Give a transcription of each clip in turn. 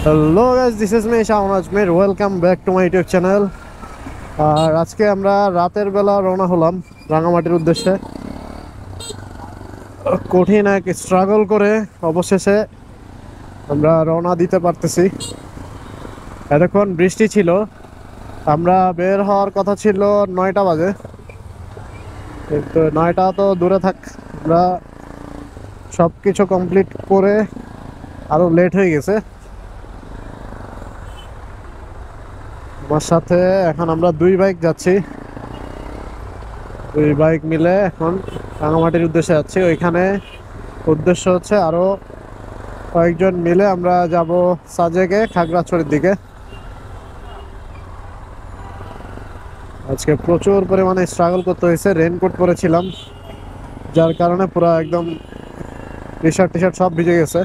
Hello guys, this is me Shawon Azmer. Welcome back to my YouTube channel. আর আজকে আমরা রাতের বেলা রওনা হলাম রাঙামাটির উদ্দেশ্যে। কঠিন এক স্ট্রাগল করে অবশেষে আমরা রওনা দিতে পারতেছি। এতক্ষণ বৃষ্টি ছিল, আমরা বের হওয়ার কথা ছিল 9টা বাজে, কিন্তু 9টা তো দূরে থাক, আমরা সব কিছু কমপ্লিট করে আরও লেট হয়ে গেছে। আমার সাথে এখন আমরা দুই বাইক যাচ্ছি, দুই বাইক মিলে এখন রাঙামাটির উদ্দেশ্যে যাচ্ছি। ওইখানে উদ্দেশ্য হচ্ছে আরো কয়েকজন মিলে আমরা যাব সাজেকে, খাগড়াছড়ির দিকে। আজকে প্রচুর পরিমাণে স্ট্রাগল করতে হয়েছে, রেনকোট পরেছিলাম যার কারণে পুরো একদম টি শার্ট সব ভিজে গেছে।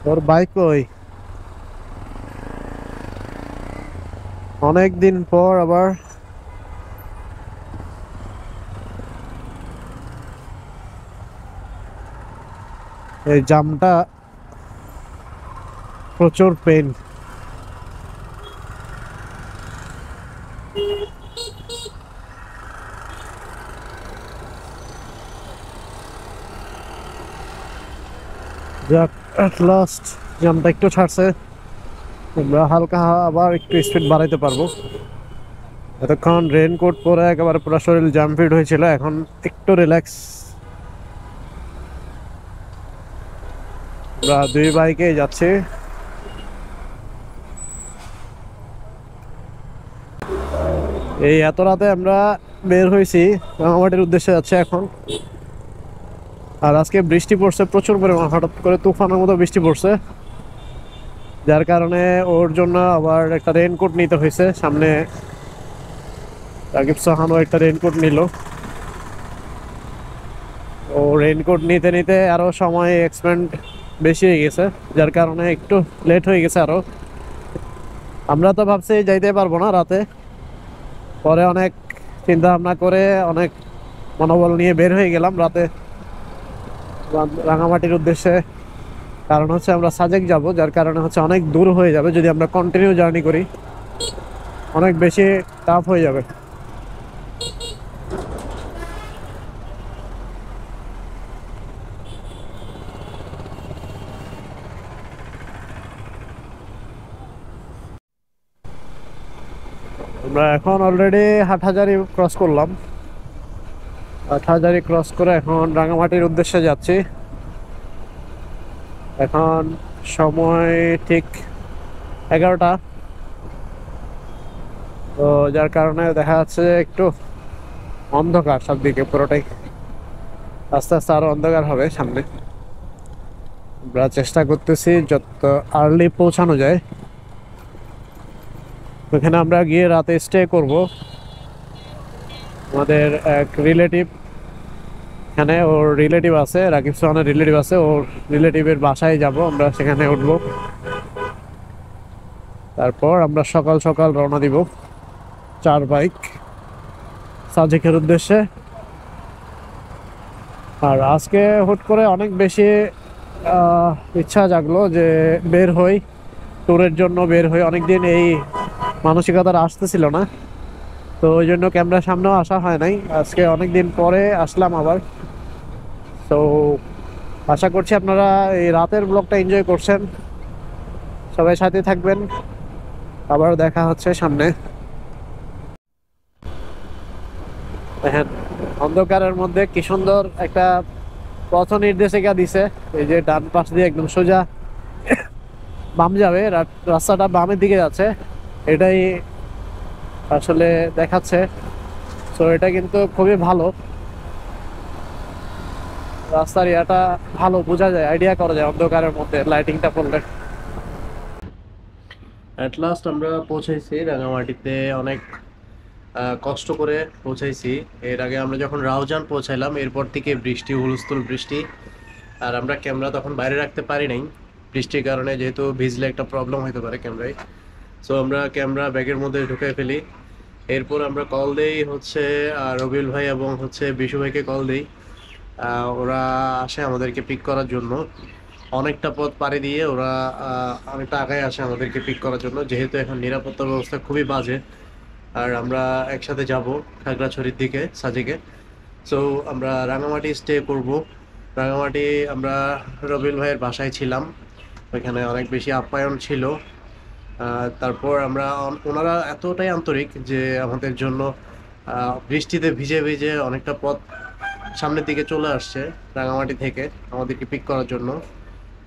ওর বাইক ওই অনেক দিন পর আবার এই জামটা প্রচুর পেন। যাক, অ্যাট লাস্ট জামটা একটু ছাড়ছে, আমরা হালকা আবার একটু স্পিড বাড়াইতে পারবো। এতক্ষণ রেনকোট পরে একেবারে পুরো শরীর জ্যাম ফিট হয়েছিল, এখন একটু রিল্যাক্স। আমরা দুই বাইকে যাচ্ছি। এই এত রাতে আমরা বের হয়েছি, রাঙামাটির উদ্দেশ্যে যাচ্ছে এখন। আর আজকে বৃষ্টি পড়ছে প্রচুর পরিমাণ, হঠাৎ করে তুফানের মতো বৃষ্টি পড়ছে, যার কারণে ওর জন্য আবার একটা রেনকোট নিতে হয়েছে। সামনে রাকিব সাহানও একটা রেনকোট নিল। ও রেনকোট নিতে নিতে আরও সময় এক্সপেন্ড বেশি হয়ে গেছে, যার কারণে একটু লেট হয়ে গেছে আরও। আমরা তো ভাবছি যাইতে পারবো না রাতে, পরে অনেক চিন্তা ভাবনা করে অনেক মনোবল নিয়ে বের হয়ে গেলাম রাতে রাঙামাটির উদ্দেশ্যে। কারণ হচ্ছে আমরা সাজেক যাব, যার কারণে হচ্ছে অনেক দূর হয়ে যাবে। যদি আমরা কন্টিনিউ জার্নি করি অনেক বেশি টাফ হয়ে যাবে। আমরা এখন অলরেডি হাটহাজারি ক্রস করলাম, হাটহাজারি ক্রস করে এখন রাঙামাটির উদ্দেশ্যে যাচ্ছি। এখন সময় ঠিক 11টা, তো যার কারণে দেখা যাচ্ছে একটু অন্ধকার সব দিকে, পুরোটাই আস্তে আস্তে আরো অন্ধকার হবে সামনে। আমরা চেষ্টা করতেছি যত আর্লি পৌঁছানো যায়। ওখানে আমরা গিয়ে রাতে স্টে করব। আমাদের এক রিলেটিভ, এখানে ওর রিলেটিভ আছে, রাকিব সোহানের রিলেটিভ আছে, ওর রিলেটিভের বাসায় যাব আমরা, সেখানে উঠব। তারপর আমরা সকাল সকাল রওনা দিব 4 বাইক সাজেকের উদ্দেশ্যে। আর আজকে হুট করে অনেক বেশি ইচ্ছা জাগলো যে বের হই, ট্যুরের জন্য বের হই। অনেকদিন এই মানসিকতাটা আসতেছিল না, তো ওই জন্য ক্যামেরার সামনেও আসা হয় নাই। আজকে অনেক দিন পরে আসলাম আবার। তো আশা করছি আপনারা এই রাতের ব্লগটা এনজয় করছেন, সবাই সাথে থাকবেন। আবার দেখা হচ্ছে সামনে। দেখেন অন্ধকারের মধ্যে কি সুন্দর একটা পথ নির্দেশিকা দিছে। এই যে ডান পাশ দিয়ে একদম সোজা বাম যাবে, রাস্তাটা বামের দিকে যাচ্ছে, এটাই আসলে দেখাচ্ছে। তো এটা কিন্তু খুবই ভালো, রাস্তার ইয়াটা ভালো বোঝা যায়, আইডিয়া করা যায় অন্ধকারের মধ্যে লাইটিংটা পড়লে। অ্যাট লাস্ট আমরা পৌঁছাইছি রাঙামাটিতে, অনেক কষ্ট করে পৌঁছাইছি। এর আগে আমরা যখন রাউজান পৌঁছাইলাম, এরপর থেকে বৃষ্টি, হুলস্থুল বৃষ্টি, আর আমরা ক্যামেরা তখন বাইরে রাখতে পারি নাই বৃষ্টির কারণে, যেহেতু ভিজলে একটা প্রবলেম হতে পারে ক্যামেরায়। সো আমরা ক্যামেরা ব্যাগের মধ্যে ঢুকে ফেলি। এরপর আমরা কল দেই হচ্ছে রবিউল ভাই এবং হচ্ছে বিশু ভাইকে কল দেই। ওরা আসে আমাদেরকে পিক করার জন্য। অনেকটা পথ পাড়ি দিয়ে ওরা অনেকটা আগায় আসে আমাদেরকে পিক করার জন্য, যেহেতু এখন নিরাপত্তা ব্যবস্থা খুবই বাজে। আর আমরা একসাথে যাব খাগড়াছড়ির দিকে, সাজেকে। সো আমরা রাঙামাটি স্টে করব। রাঙামাটি আমরা রবিউল ভাইয়ের বাসায় ছিলাম, ওইখানে অনেক বেশি আপ্যায়ন ছিল। তারপর আমরা ওনারা এতটাই আন্তরিক যে আমাদের জন্য বৃষ্টিতে ভিজে ভিজে অনেকটা পথ সামনের দিকে চলে আসছে রাঙামাটি থেকে আমাদেরকে পিক করার জন্য।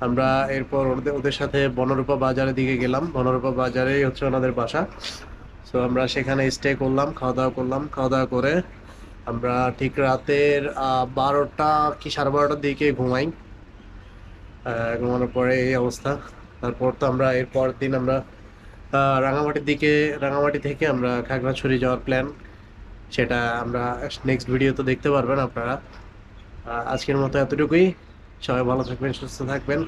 আমরা এরপর ওদের ওদের সাথে বনরূপা বাজারের দিকে গেলাম। বনরূপা বাজারেই হচ্ছে ওনাদের বাসা। সো আমরা সেখানে স্টে করলাম, খাওয়া দাওয়া করলাম। খাওয়া দাওয়া করে আমরা ঠিক রাতের 12টা কি 12:30টার দিকে ঘুমাই। ঘুমানোর পরে এই অবস্থা। তারপর তো আমরা এরপর দিন আমরা রাঙামাটির দিকে, রাঙামাটি থেকে আমরা খাগড়াছড়ি যাওয়ার প্ল্যান। সেটা আমরা নেক্সট ভিডিওতে দেখতে পারবেন আপনারা। আজকের মতো এতটুকুই। সবাই ভালো থাকবেন, সুস্থ থাকবেন।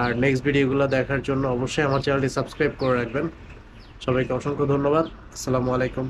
আর নেক্সট ভিডিওগুলো দেখার জন্য অবশ্যই আমার চ্যানেলটি সাবস্ক্রাইব করে রাখবেন। সবাইকে অসংখ্য ধন্যবাদ। আসসালামু আলাইকুম।